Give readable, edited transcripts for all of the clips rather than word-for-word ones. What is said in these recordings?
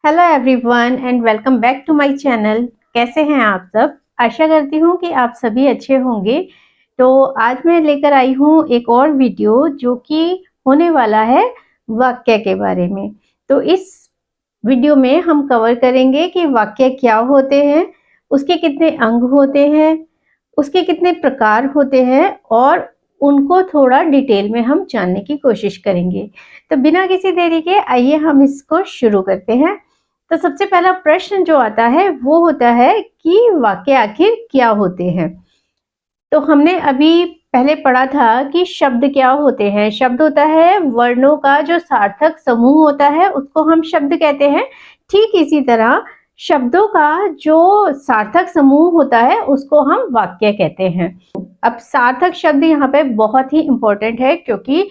Hello everyone and welcome back to my channel. कैसे हैं आप सब? आशा करती हूँ कि आप सभी अच्छे होंगे। तो आज मैं लेकर आई हूँ एक और वीडियो जो कि होने वाला है वाक्य के बारे में। तो इस वीडियो में हम कवर करेंगे कि वाक्य क्या होते हैं, उसके कितने अंग होते हैं, उसके कितने प्रकार होते हैं और उनको थोड़ा डिटेल में हम जानने की कोशिश करेंगे। तो बिना किसी देरी के आइए हम इसको शुरू करते हैं। तो सबसे पहला प्रश्न जो आता है वो होता है कि वाक्य आखिर क्या होते हैं। तो हमने अभी पहले पढ़ा था कि शब्द क्या होते हैं। शब्द होता है वर्णों का जो सार्थक समूह होता है, उसको हम शब्द कहते हैं। ठीक इसी तरह शब्दों का जो सार्थक समूह होता है उसको हम वाक्य कहते हैं। अब सार्थक शब्द यहाँ पे बहुत ही इंपॉर्टेंट है, क्योंकि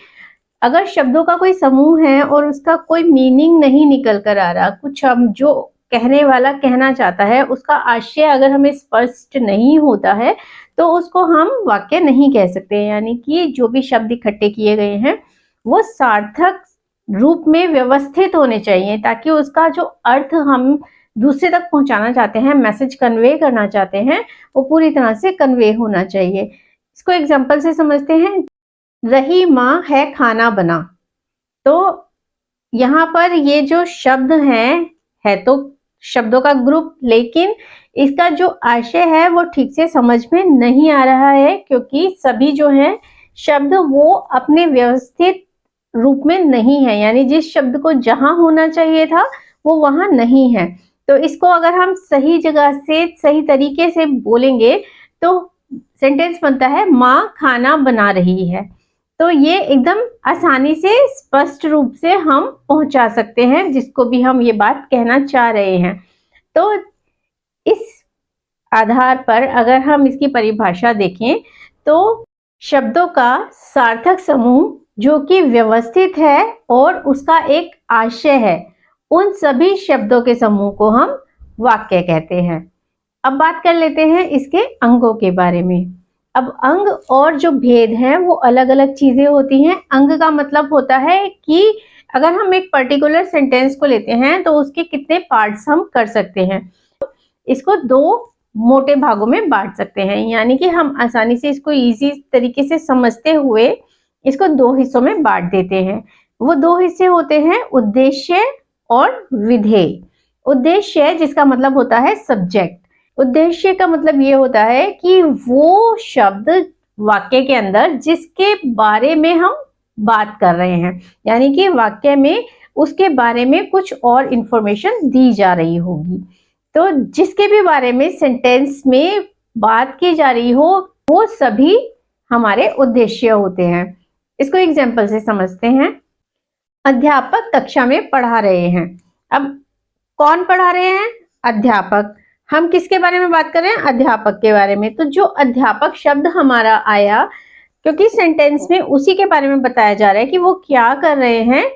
अगर शब्दों का कोई समूह है और उसका कोई मीनिंग नहीं निकल कर आ रहा, कुछ हम जो कहने वाला कहना चाहता है उसका आशय अगर हमें स्पष्ट नहीं होता है, तो उसको हम वाक्य नहीं कह सकते। यानी कि जो भी शब्द इकट्ठे किए गए हैं वो सार्थक रूप में व्यवस्थित होने चाहिए, ताकि उसका जो अर्थ हम दूसरे तक पहुंचाना चाहते हैं, मैसेज कन्वे करना चाहते हैं, वो पूरी तरह से कन्वे होना चाहिए। इसको एग्जाम्पल से समझते हैं। रही माँ है खाना बना। तो यहाँ पर ये जो शब्द है तो शब्दों का ग्रुप, लेकिन इसका जो आशय है वो ठीक से समझ में नहीं आ रहा है, क्योंकि सभी जो है शब्द वो अपने व्यवस्थित रूप में नहीं है। यानी जिस शब्द को जहां होना चाहिए था वो वहां नहीं है। तो इसको अगर हम सही जगह से सही तरीके से बोलेंगे तो सेंटेंस बनता है माँ खाना बना रही है। तो ये एकदम आसानी से स्पष्ट रूप से हम पहुंचा सकते हैं जिसको भी हम ये बात कहना चाह रहे हैं। तो इस आधार पर अगर हम इसकी परिभाषा देखें तो शब्दों का सार्थक समूह जो कि व्यवस्थित है और उसका एक आशय है, उन सभी शब्दों के समूह को हम वाक्य कहते हैं। अब बात कर लेते हैं इसके अंगों के बारे में। अब अंग और जो भेद हैं वो अलग अलग चीजें होती हैं। अंग का मतलब होता है कि अगर हम एक पर्टिकुलर सेंटेंस को लेते हैं तो उसके कितने पार्ट्स हम कर सकते हैं। इसको दो मोटे भागों में बांट सकते हैं, यानी कि हम आसानी से इसको इजी तरीके से समझते हुए इसको दो हिस्सों में बांट देते हैं। वो दो हिस्से होते हैं उद्देश्य और विधेय। उद्देश्य जिसका मतलब होता है सब्जेक्ट। उद्देश्य का मतलब ये होता है कि वो शब्द वाक्य के अंदर जिसके बारे में हम बात कर रहे हैं, यानी कि वाक्य में उसके बारे में कुछ और इंफॉर्मेशन दी जा रही होगी। तो जिसके भी बारे में सेंटेंस में बात की जा रही हो वो सभी हमारे उद्देश्य होते हैं। इसको एग्जाम्पल से समझते हैं। अध्यापक कक्षा में पढ़ा रहे हैं। अब कौन पढ़ा रहे हैं? अध्यापक। हम किसके बारे में बात कर रहे हैं? अध्यापक के बारे में। तो जो अध्यापक शब्द हमारा आया, क्योंकि सेंटेंस में उसी के बारे में बताया जा रहा है कि वो क्या कर रहे हैं,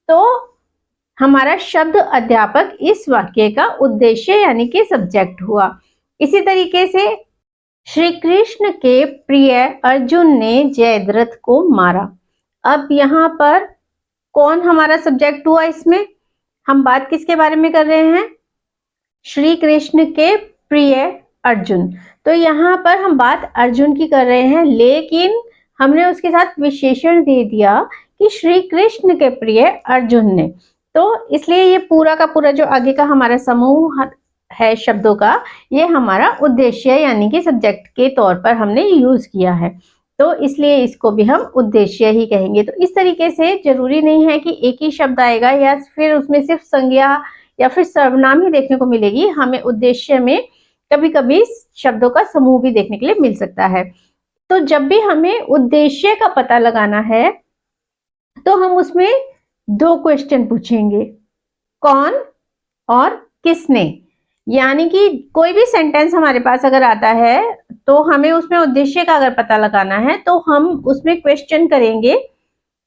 तो हमारा शब्द अध्यापक इस वाक्य का उद्देश्य यानी कि सब्जेक्ट हुआ। इसी तरीके से श्री कृष्ण के प्रिय अर्जुन ने जयद्रथ को मारा। अब यहाँ पर कौन हमारा सब्जेक्ट हुआ? इसमें हम बात किसके बारे में कर रहे हैं? श्री कृष्ण के प्रिय अर्जुन। तो यहाँ पर हम बात अर्जुन की कर रहे हैं, लेकिन हमने उसके साथ विशेषण दे दिया कि श्री कृष्ण के प्रिय अर्जुन ने। तो इसलिए ये पूरा का पूरा जो आगे का हमारा समूह है शब्दों का, ये हमारा उद्देश्य यानी कि सब्जेक्ट के तौर पर हमने यूज किया है। तो इसलिए इसको भी हम उद्देश्य ही कहेंगे। तो इस तरीके से जरूरी नहीं है कि एक ही शब्द आएगा या फिर उसमें सिर्फ संज्ञा या फिर सर्वनाम ही देखने को मिलेगी। हमें उद्देश्य में कभी कभी शब्दों का समूह भी देखने के लिए मिल सकता है। तो जब भी हमें उद्देश्य का पता लगाना है तो हम उसमें दो क्वेश्चन पूछेंगे, कौन और किसने। यानी कि कोई भी सेंटेंस हमारे पास अगर आता है तो हमें उसमें उद्देश्य का अगर पता लगाना है तो हम उसमें क्वेश्चन करेंगे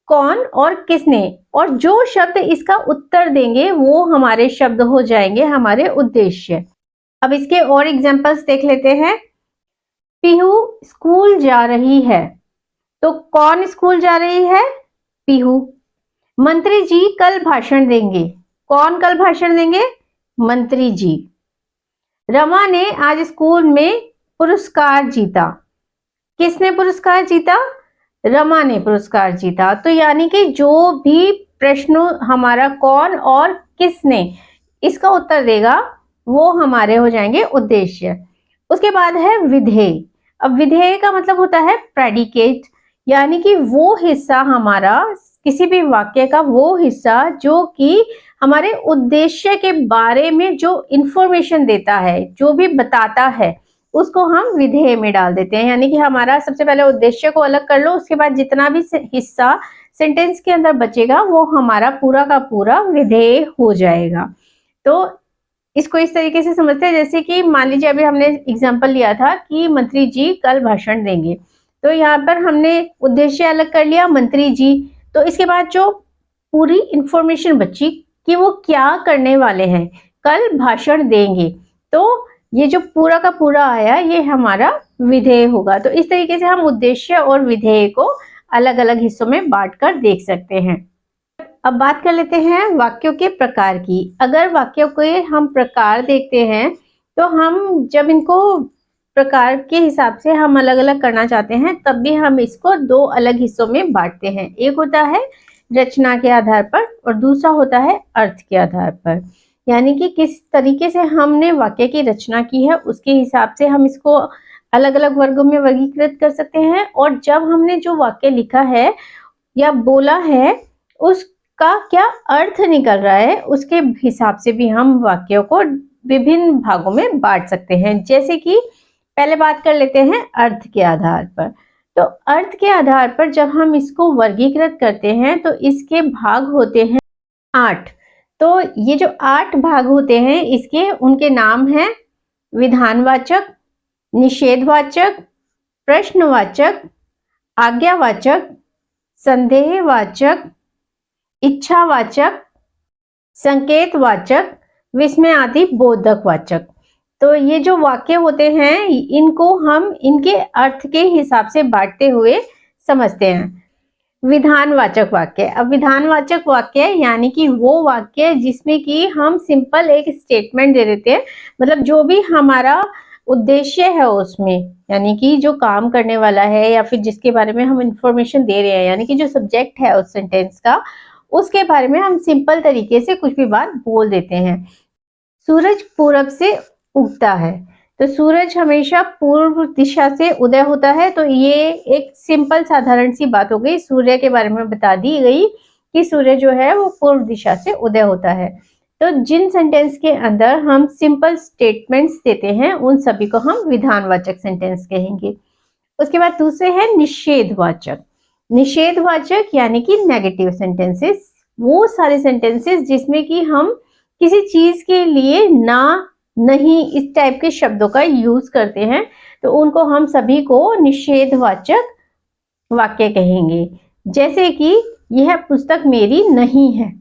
कौन और किसने, और जो शब्द इसका उत्तर देंगे वो हमारे शब्द हो जाएंगे हमारे उद्देश्य। अब इसके और एग्जांपल्स देख लेते हैं। पीहू स्कूल जा रही है। तो कौन स्कूल जा रही है? पीहू। मंत्री जी कल भाषण देंगे। कौन कल भाषण देंगे? मंत्री जी। रमा ने आज स्कूल में पुरस्कार जीता। किसने पुरस्कार जीता? रमा ने पुरस्कार जीता। तो यानी कि जो भी प्रश्न हमारा कौन और किसने इसका उत्तर देगा वो हमारे हो जाएंगे उद्देश्य। उसके बाद है विधेय। अब विधेय का मतलब होता है प्रेडिकेट, यानी कि वो हिस्सा हमारा किसी भी वाक्य का वो हिस्सा जो कि हमारे उद्देश्य के बारे में जो इंफॉर्मेशन देता है, जो भी बताता है, उसको हम विधेय में डाल देते हैं। यानी कि हमारा सबसे पहले उद्देश्य को अलग कर लो, उसके बाद जितना भी हिस्सा सेंटेंस के अंदर बचेगा वो हमारा पूरा का पूरा विधेय हो जाएगा। तो इसको इस तरीके से समझते हैं, जैसे कि मान लीजिए अभी हमने एग्जांपल लिया था कि मंत्री जी कल भाषण देंगे, तो यहाँ पर हमने उद्देश्य अलग कर लिया मंत्री जी। तो इसके बाद जो पूरी इंफॉर्मेशन बची कि वो क्या करने वाले हैं, कल भाषण देंगे, तो ये जो पूरा का पूरा आया ये हमारा विधेय होगा। तो इस तरीके से हम उद्देश्य और विधेय को अलग अलग हिस्सों में बांटकर देख सकते हैं। अब बात कर लेते हैं वाक्यों के प्रकार की। अगर वाक्यों के हम प्रकार देखते हैं तो हम जब इनको प्रकार के हिसाब से हम अलग अलग करना चाहते हैं तब भी हम इसको दो अलग हिस्सों में बांटते हैं। एक होता है रचना के आधार पर और दूसरा होता है अर्थ के आधार पर। यानी कि किस तरीके से हमने वाक्य की रचना की है उसके हिसाब से हम इसको अलग अलग वर्गों में वर्गीकृत कर सकते हैं, और जब हमने जो वाक्य लिखा है या बोला है उसका क्या अर्थ निकल रहा है उसके हिसाब से भी हम वाक्यों को विभिन्न भागों में बांट सकते हैं। जैसे कि पहले बात कर लेते हैं अर्थ के आधार पर। तो अर्थ के आधार पर जब हम इसको वर्गीकृत करते हैं तो इसके भाग होते हैं 8। तो ये जो 8 भाग होते हैं इसके उनके नाम हैं विधानवाचक, निषेधवाचक, प्रश्नवाचक, आज्ञावाचक, संदेहवाचक, इच्छावाचक, संकेतवाचक, विस्मयादि बोधकवाचक। तो ये जो वाक्य होते हैं इनको हम इनके अर्थ के हिसाब से बांटते हुए समझते हैं। विधानवाचक वाक्य। अब विधानवाचक वाक्य यानी कि वो वाक्य जिसमें कि हम सिंपल एक स्टेटमेंट दे देते हैं, मतलब जो भी हमारा उद्देश्य है उसमें, यानी कि जो काम करने वाला है या फिर जिसके बारे में हम इंफॉर्मेशन दे रहे हैं, यानी कि जो सब्जेक्ट है उस सेंटेंस का, उसके बारे में हम सिंपल तरीके से कुछ भी बात बोल देते हैं। सूरज पूरब से उगता है, तो सूरज हमेशा पूर्व दिशा से उदय होता है। तो ये एक सिंपल साधारण सी बात हो गई, सूर्य के बारे में बता दी गई कि सूर्य जो है वो पूर्व दिशा से उदय होता है। तो जिन सेंटेंस के अंदर हम सिंपल स्टेटमेंट्स देते हैं उन सभी को हम विधानवाचक सेंटेंस कहेंगे। उसके बाद दूसरे हैं निषेधवाचक। निषेधवाचक यानी कि नेगेटिव सेंटेंसेस, वो सारे सेंटेंसेस जिसमें कि हम किसी चीज के लिए ना, नहीं इस टाइप के शब्दों का यूज करते हैं, तो उनको हम सभी को निषेधवाचक वाक्य कहेंगे। जैसे कि यह पुस्तक मेरी नहीं है।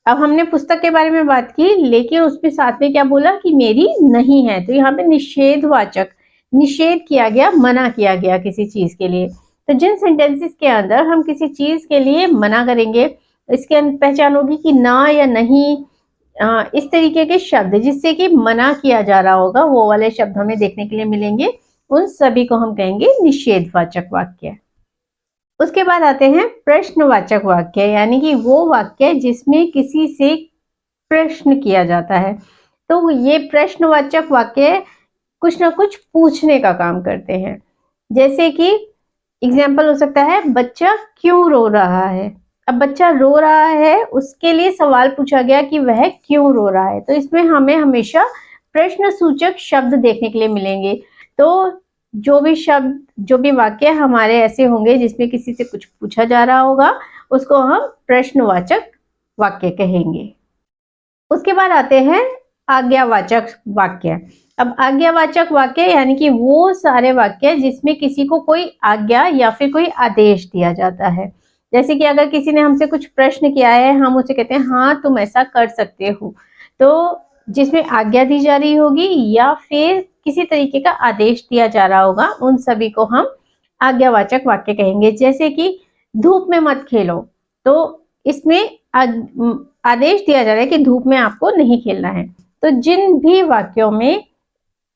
अब हमने पुस्तक के बारे में बात की लेकिन उसमें साथ में क्या बोला कि मेरी नहीं है, तो यहाँ पे निषेधवाचक, निषेध किया गया, मना किया गया किसी चीज के लिए। तो जिन सेंटेंसेस के अंदर हम किसी चीज के लिए मना करेंगे, इसके पहचान होगी कि ना या नहीं, इस तरीके के शब्द जिससे कि मना किया जा रहा होगा वो वाले शब्द हमें देखने के लिए मिलेंगे, उन सभी को हम कहेंगे निषेधवाचक वाक्य। उसके बाद आते हैं प्रश्नवाचक वाक्य, यानी कि वो वाक्य जिसमें किसी से प्रश्न किया जाता है। तो ये प्रश्नवाचक वाक्य कुछ ना कुछ पूछने का काम करते हैं। जैसे कि एग्जाम्पल हो सकता है बच्चा क्यों रो रहा है। अब बच्चा रो रहा है उसके लिए सवाल पूछा गया कि वह क्यों रो रहा है, तो इसमें हमें हमेशा प्रश्न सूचक शब्द देखने के लिए मिलेंगे। तो जो भी शब्द, जो भी वाक्य हमारे ऐसे होंगे जिसमें किसी से कुछ पूछा जा रहा होगा उसको हम प्रश्नवाचक वाक्य कहेंगे। उसके बाद आते हैं आज्ञावाचक वाक्य। अब आज्ञावाचक वाक्य यानी कि वो सारे वाक्य जिसमें किसी को कोई आज्ञा या फिर कोई आदेश दिया जाता है। जैसे कि अगर किसी ने हमसे कुछ प्रश्न किया है, हम उसे कहते हैं हाँ तुम ऐसा कर सकते हो, तो जिसमें आज्ञा दी जा रही होगी या फिर किसी तरीके का आदेश दिया जा रहा होगा, उन सभी को हम आज्ञावाचक वाक्य कहेंगे। जैसे कि धूप में मत खेलो, तो इसमें आदेश दिया जा रहा है कि धूप में आपको नहीं खेलना है। तो जिन भी वाक्यों में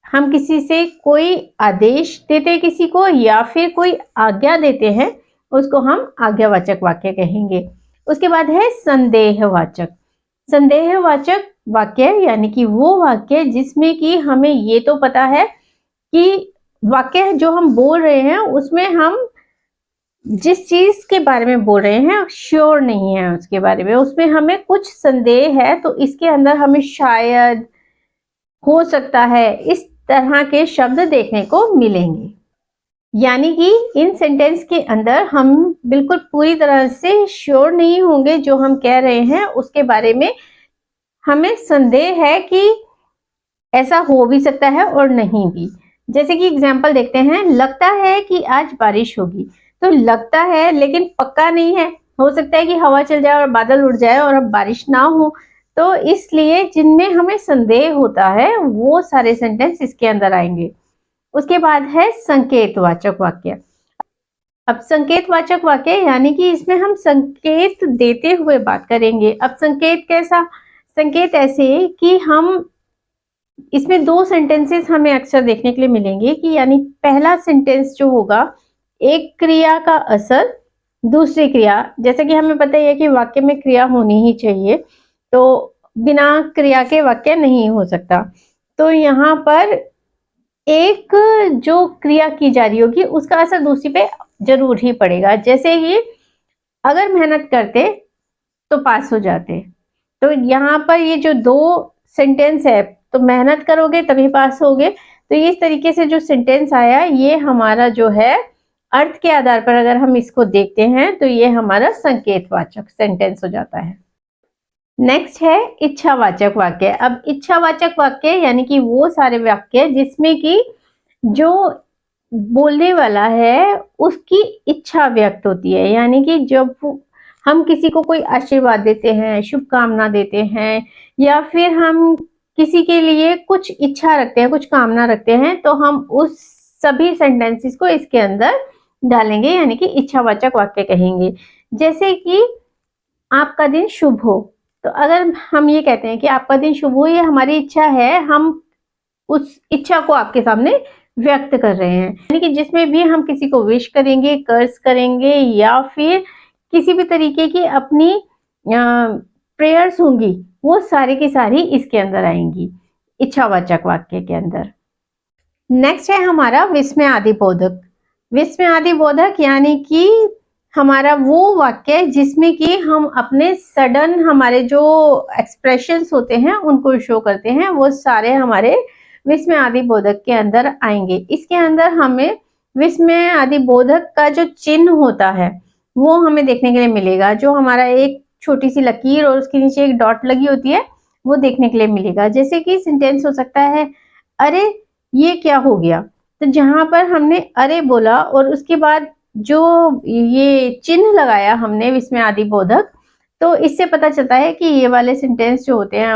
हम किसी से कोई आदेश देते हैं किसी को या फिर कोई आज्ञा देते हैं, उसको हम आज्ञावाचक वाक्य कहेंगे। उसके बाद है संदेहवाचक। संदेहवाचक वाक्य यानी कि वो वाक्य जिसमें कि हमें ये तो पता है कि वाक्य जो हम बोल रहे हैं उसमें हम जिस चीज के बारे में बोल रहे हैं श्योर नहीं है उसके बारे में, उसमें हमें कुछ संदेह है, तो इसके अंदर हमें शायद, हो सकता है, इस तरह के शब्द देखने को मिलेंगे। यानी कि इन सेंटेंस के अंदर हम बिल्कुल पूरी तरह से श्योर नहीं होंगे जो हम कह रहे हैं उसके बारे में, हमें संदेह है कि ऐसा हो भी सकता है और नहीं भी। जैसे कि एग्जाम्पल देखते हैं, लगता है कि आज बारिश होगी। तो लगता है लेकिन पक्का नहीं है, हो सकता है कि हवा चल जाए और बादल उड़ जाए और अब बारिश ना हो। तो इसलिए जिनमें हमें संदेह होता है वो सारे सेंटेंस इसके अंदर आएंगे। उसके बाद है संकेतवाचक वाक्य। अब संकेतवाचक वाक्य यानी कि इसमें हम संकेत देते हुए बात करेंगे। अब संकेत कैसा? संकेत ऐसे कि हम इसमें दो सेंटेंसेस हमें अक्सर देखने के लिए मिलेंगे कि यानी पहला सेंटेंस जो होगा, एक क्रिया का असर दूसरी क्रिया, जैसे कि हमें पता ही है कि वाक्य में क्रिया होनी ही चाहिए, तो बिना क्रिया के वाक्य नहीं हो सकता। तो यहाँ पर एक जो क्रिया की जा रही होगी उसका असर दूसरी पे जरूर ही पड़ेगा। जैसे कि अगर मेहनत करते तो पास हो जाते, तो यहाँ पर ये जो दो सेंटेंस है, तो मेहनत करोगे तभी पास होगे, तो इस तरीके से जो सेंटेंस आया ये हमारा जो है अर्थ के आधार पर अगर हम इसको देखते हैं तो ये हमारा संकेतवाचक सेंटेंस हो जाता है। नेक्स्ट है इच्छावाचक वाक्य। अब इच्छावाचक वाक्य यानी कि वो सारे वाक्य जिसमें कि जो बोलने वाला है उसकी इच्छा व्यक्त होती है, यानी कि जब हम किसी को कोई आशीर्वाद देते हैं, शुभकामना देते हैं, या फिर हम किसी के लिए कुछ इच्छा रखते हैं, कुछ कामना रखते हैं, तो हम उस सभी सेंटेंसेस को इसके अंदर डालेंगे, यानी कि इच्छावाचक वाक्य कहेंगे। जैसे कि आपका दिन शुभ हो, तो अगर हम ये कहते हैं कि आपका दिन शुभ हो, ये हमारी इच्छा है, हम उस इच्छा को आपके सामने व्यक्त कर रहे हैं। यानी कि जिसमें भी हम किसी को विश करेंगे, कर्ज करेंगे, या फिर किसी भी तरीके की अपनी प्रेयर्स होंगी, वो सारी की सारी इसके अंदर आएंगी इच्छावाचक वाक्य के अंदर। नेक्स्ट है हमारा विस्मयादिबोधक। विस्मयादिबोधक यानी कि हमारा वो वाक्य जिसमें कि हम अपने सडन हमारे जो एक्सप्रेशंस होते हैं उनको शो करते हैं, वो सारे हमारे विस्मयादिबोधक के अंदर आएंगे। इसके अंदर हमें विस्मयादिबोधक का जो चिन्ह होता है वो हमें देखने के लिए मिलेगा, जो हमारा एक छोटी सी लकीर और उसके नीचे एक डॉट लगी होती है, वो देखने के लिए मिलेगा। जैसे कि सेंटेंस हो सकता है, अरे ये क्या हो गया। तो जहां पर हमने अरे बोला और उसके बाद जो ये चिन्ह लगाया हमने विस्मयादिबोधक, तो इससे पता चलता है कि ये वाले सेंटेंस जो होते हैं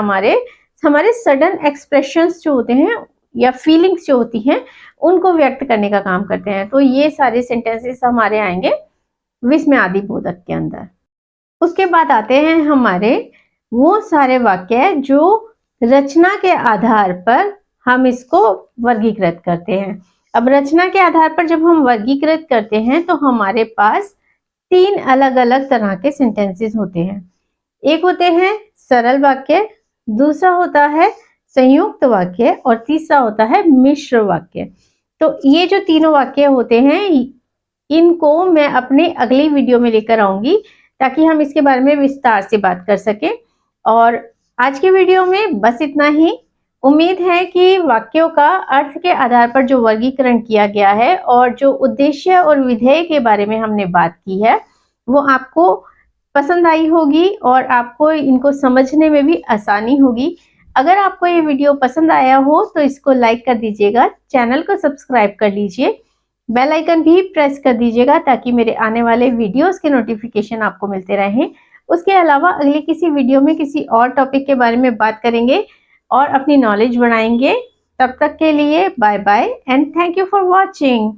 हमारे सडन एक्सप्रेशंस जो होते हैं या फीलिंग्स जो होती हैं उनको व्यक्त करने का काम करते हैं। तो ये सारे सेंटेंसेस हमारे आएंगे विस्मयादिबोधक के अंदर। उसके बाद आते हैं हमारे वो सारे वाक्य जो रचना के आधार पर हम इसको वर्गीकृत करते हैं। अब रचना के आधार पर जब हम वर्गीकृत करते हैं तो हमारे पास तीन अलग अलग तरह के सेंटेंसेस होते हैं। एक होते हैं सरल वाक्य, दूसरा होता है संयुक्त वाक्य और तीसरा होता है मिश्र वाक्य। तो ये जो तीनों वाक्य होते हैं इनको मैं अपने अगली वीडियो में लेकर आऊंगी ताकि हम इसके बारे में विस्तार से बात कर सकें। और आज की वीडियो में बस इतना ही। उम्मीद है कि वाक्यों का अर्थ के आधार पर जो वर्गीकरण किया गया है और जो उद्देश्य और विधेय के बारे में हमने बात की है वो आपको पसंद आई होगी और आपको इनको समझने में भी आसानी होगी। अगर आपको ये वीडियो पसंद आया हो तो इसको लाइक कर दीजिएगा, चैनल को सब्सक्राइब कर लीजिए, बेल आइकन भी प्रेस कर दीजिएगा ताकि मेरे आने वाले वीडियोस के नोटिफिकेशन आपको मिलते रहें। उसके अलावा अगले किसी वीडियो में किसी और टॉपिक के बारे में बात करेंगे और अपनी नॉलेज बढ़ाएंगे। तब तक के लिए bye bye and thank you for watching.